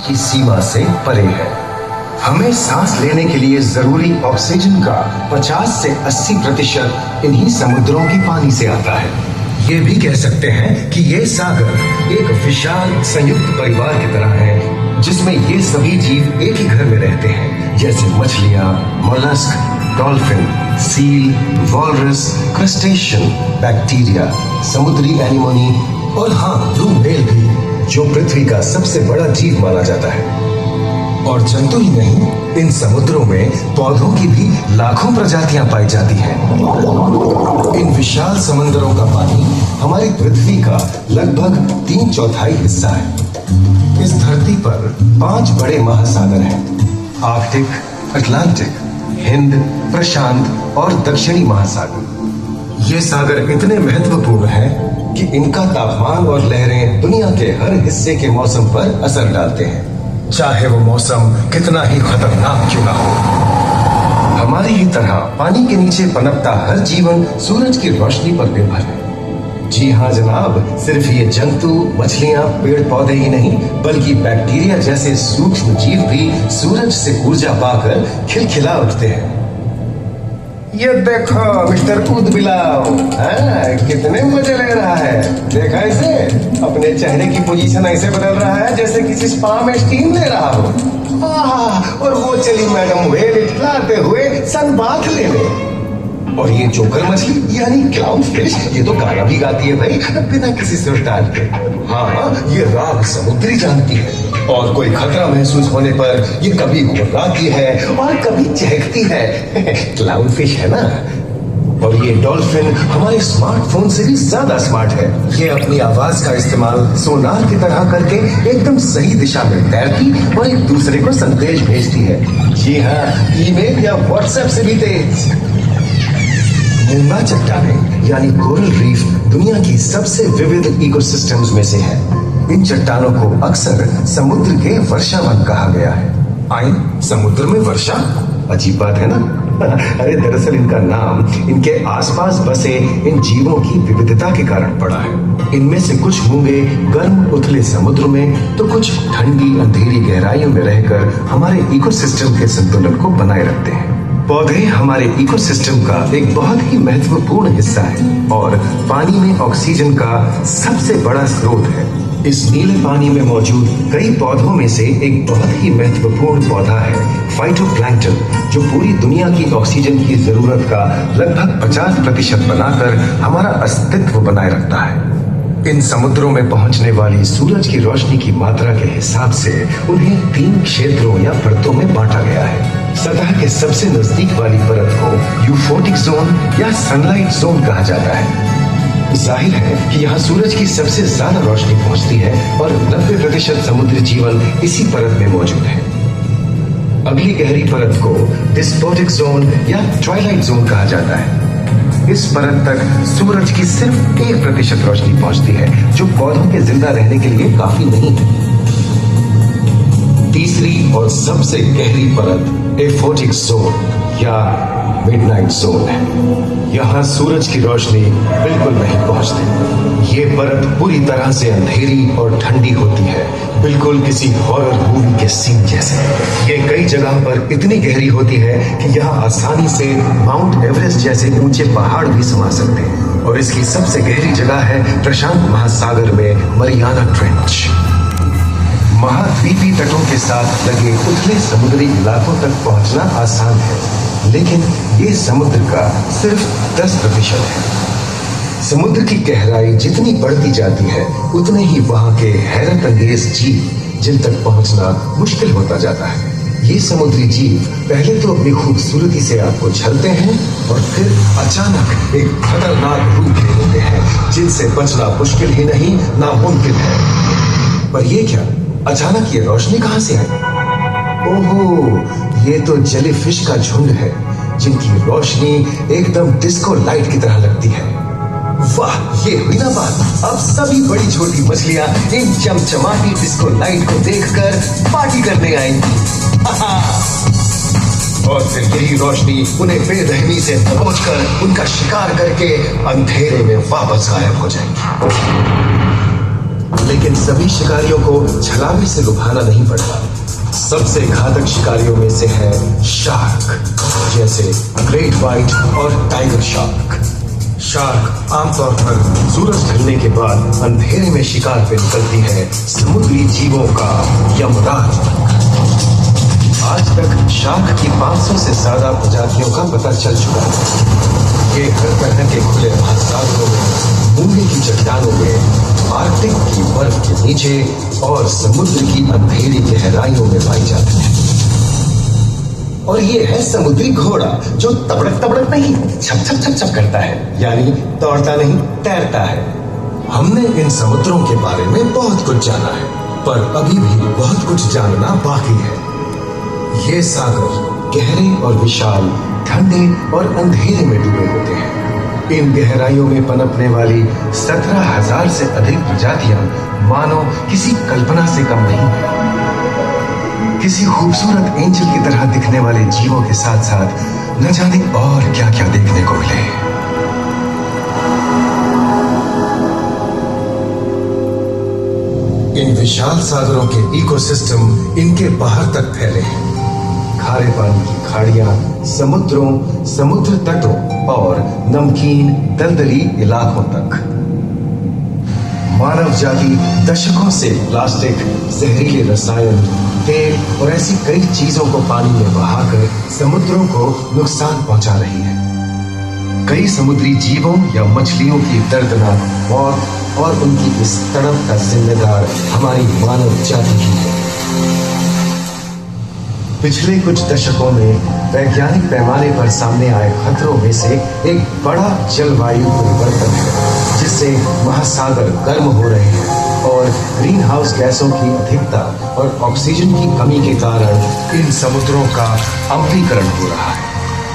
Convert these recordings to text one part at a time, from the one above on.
की सीमा से परे है। हमें सांस लेने के लिए जरूरी ऑक्सीजन का 50 से 80% इन्हीं समुद्रों के पानी से आता है। ये भी कह सकते हैं कि ये सागर एक विशाल संयुक्त परिवार की तरह है, जिसमें ये सभी जीव एक ही घर में रहते हैं, जैसे मछलियां, mollusc, dolphin, seal, walrus, crustacean, bacteria, समुद्री एनिमोनी और हाँ, ब्लू व्हेल भी, जो पृथ्वी का सबसे बड़ा जीव माना जाता है। और जंतु ही नहीं, इन समुद्रों में पौधों की भी लाखों प्रजातियां पाई जाती हैं। इन विशाल समंदरों का पानी हमारी पृथ्वी का लगभग 3/4 हिस्सा है। इस धरती पर 5 बड़े महासागर हैं: आर्कटिक, अटलांटिक, हिंद, प्रशांत और दक्षिणी महासागर। ये सागर इतने महत्वपूर्ण हैं कि इनका तापमान और लहरें दुनिया के हर हिस्से के मौसम पर असर डालते हैं, चाहे वो मौसम कितना ही खतरनाक क्यों ना हो। हमारी ही तरह पानी के नीचे पनपता हर जीवन सूरज की रोशनी पर निर्भर है। जी हाँ जनाब, सिर्फ ये जंतु, मछलियां, पेड़ पौधे ही नहीं, बल्कि बैक्टीरिया जैसे सूक्ष्म जीव भी सूरज से ऊर्जा पाकर खिलखिला उठते हैं। ये देखो मिस्टर ऊदबिलाव, कितने मजे ले रहा है। देखा इसे, अपने चेहरे की पोजीशन ऐसे बदल रहा है जैसे किसी स्पा में स्टीम ले रहा हो। और वो चली मैडम व्हेल इठलाते हुए सन बाथ लेने। और ये जोकर मछली यानी क्लाउन फिश, ये तो गाना भी गाती है भाई, बिना किसी सुर डाल के। हाँ, ये राग समुद्री जानती है और कोई खतरा महसूस होने पर ये कभी गुर्राती है और कभी चहकती है। क्लाउन फिश है ना। और ये डॉल्फिन हमारे स्मार्टफोन से भी ज्यादा स्मार्ट है। ये अपनी आवाज का इस्तेमाल सोनार की तरह करके एकदम सही दिशा में तैरती और एक दूसरे को संदेश भेजती है। जी हाँ, ईमेल या व्हाट्सएप से भी तेज। मूंगा चट्टानें यानी कोरल रीफ दुनिया की सबसे विविध इकोसिस्टम्स में से है। इन चट्टानों को अक्सर समुद्र के वर्षावन कहा गया है। आए, समुद्र में वर्षा, अजीब बात है ना। अरे दरअसल इनका नाम इनके आसपास बसे इन जीवों की विविधता के कारण पड़ा है। इनमें से कुछ मूंगे गर्म उथले समुद्र में, तो कुछ ठंडी अंधेरी गहराइयों में रहकर हमारे इकोसिस्टम के संतुलन को बनाए रखते हैं। पौधे हमारे इकोसिस्टम का एक बहुत ही महत्वपूर्ण हिस्सा है और पानी में ऑक्सीजन का सबसे बड़ा स्रोत है। इस नीले पानी में मौजूद कई पौधों में से एक बहुत ही महत्वपूर्ण पौधा है फाइटोप्लैंक्टन, जो पूरी दुनिया की ऑक्सीजन की जरूरत का लगभग 50% बनाकर हमारा अस्तित्व बनाए रखता है। इन समुद्रों में पहुंचने वाली सूरज की रोशनी की मात्रा के हिसाब से उन्हें 3 क्षेत्रों या परतों में बांटा गया है। सतह के सबसे नजदीक वाली परत को यूफोटिक जोन या सनलाइट जोन कहा जाता है। जाहिर है कि यहाँ सूरज की सबसे ज्यादा रोशनी पहुंचती है और 90% समुद्री जीवन इसी परत में मौजूद है। अगली गहरी परत को डिस्पोटिक जोन या ट्वाइलाइट जोन कहा जाता है। इस परत तक सूरज की सिर्फ 1% रोशनी पहुंचती है, जो पौधों के जिंदा रहने के लिए काफी नहीं है। तीसरी और सबसे गहरी परत एफोटिक जोन या मिडनाइट जोन है। यहाँ सूरज की रोशनी बिल्कुल नहीं पहुंचती। ये परत पूरी तरह से अंधेरी और ठंडी होती है, बिल्कुल किसी हॉरर मूवी के सीन जैसे। ये कई जगह पर इतनी गहरी होती है कि यहाँ आसानी से माउंट एवरेस्ट जैसे ऊंचे पहाड़ भी समा सकते हैं। और इसकी सबसे गहरी जगह है प्रशांत महासागर में मरियाना ट्रेंच। महाद्वीपीय तटों के साथ लगे उथले समुद्री इलाकों तक पहुंचना आसान है, लेकिन ये समुद्र का सिर्फ 10% है। समुद्र की गहराई जितनी बढ़ती जाती है, उतने ही वहां के हैरत अंगेज जीव जिन तक पहुंचना मुश्किल होता जाता है। ये समुद्री जीव पहले तो अपनी खूबसूरती से आपको छलते हैं और फिर अचानक एक खतरनाक रूप ले लेते हैं, जिनसे बचना मुश्किल ही नहीं, नामुमकिन है। पर ये क्या, अचानक ये रोशनी कहां से आई? ओहो, ये तो जेलीफिश का झुंड है, जिनकी रोशनी एकदम डिस्को लाइट की तरह लगती है। वाह, ये हुई ना बात। अब सभी बड़ी छोटी मछलियां इन चमचमाती डिस्को लाइट को देखकर पार्टी करने आएंगी। और फिर यही रोशनी उन्हें बेरहमी से दबोचकर उनका शिकार करके अंधेरे में वापस गायब हो जाएगी। लेकिन सभी शिकारियों को छलावे से लुभाना नहीं पड़ता। सबसे घातक शिकारियों में से है शार्क, जैसे ग्रेट व्हाइट और टाइगर शार्क। शार्क आमतौर पर सूरज ढलने के बाद अंधेरे में शिकार पे निकलती है समुद्री जीवों का यमराज बनकर। आज तक शार्क की 500 से ज्यादा प्रजातियों का पता चल चुका है। ये हर तरह के खुले महासागरों में, मूंगे की चट्टानों में, आर्कटिक की बर्फ के नीचे और समुद्र की अंधेरी गहराइयों में पाई जाती है। और ये है समुद्री घोड़ा, जो तबड़क तबड़क नहीं, छप छप छप छप करता है, यानी दौड़ता नहीं, तैरता है। हमने इन समुद्रों के बारे में बहुत कुछ जाना है, पर अभी भी बहुत कुछ जानना बाकी है। ये सागर गहरे और विशाल, ठंडे और अंधेरे में डूबे होते हैं। इन गहराइयों में पनपने वाली 17,000 से अधिक प्रजातियां मानो किसी कल्पना से कम नहीं है। किसी खूबसूरत एंजल की तरह दिखने वाले जीवों के साथ साथ न जाने और क्या क्या देखने को मिले। इन विशाल सागरों के इकोसिस्टम इनके बाहर तक फैले हैं। खारे पानी की खाड़ियां, समुद्रों, समुद्र तटों और नमकीन दलदली इलाकों तक। मानव जाति दशकों से प्लास्टिक, जहरीले रसायन, तेल और ऐसी कई चीजों को पानी में बहाकर समुद्रों को नुकसान पहुंचा रही है। कई समुद्री जीवों या मछलियों की दर्दनाक मौत और उनकी इस तड़प का जिम्मेदार हमारी मानव जाति ही है। पिछले कुछ दशकों में वैज्ञानिक पैमाने पर सामने आए खतरों में से एक बड़ा जलवायु परिवर्तन है, जिससे महासागर गर्म हो रहे हैं और ग्रीन हाउस गैसों की अधिकता और ऑक्सीजन की कमी के कारण इन समुद्रों का अम्लीकरण हो रहा है।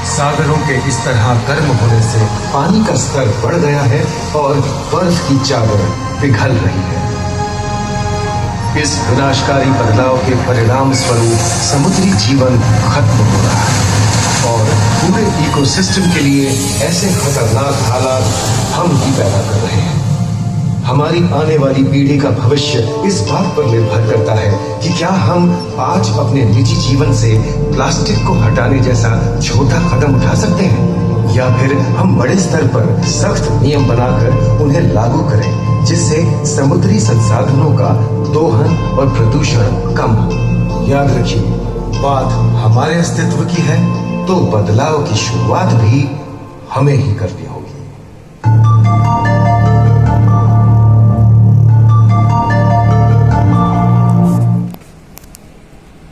सागरों के इस तरह गर्म होने से पानी का स्तर बढ़ गया है और बर्फ की चादर पिघल रही है। इस विनाशकारी बदलाव के परिणाम स्वरूप समुद्री जीवन खत्म हो रहा है और पूरे इकोसिस्टम के लिए ऐसे खतरनाक हालात हम ही पैदा कर रहे हैं। हमारी आने वाली पीढ़ी का भविष्य इस बात पर निर्भर करता है कि क्या हम आज अपने निजी जीवन से प्लास्टिक को हटाने जैसा छोटा कदम उठा सकते हैं, या फिर हम बड़े स्तर पर सख्त नियम बनाकर उन्हें लागू करें, जिससे समुद्री संसाधनों का दोहन और प्रदूषण कम हो। याद रखिए, बात हमारे अस्तित्व की है, तो बदलाव की शुरुआत भी हमें ही करनी है।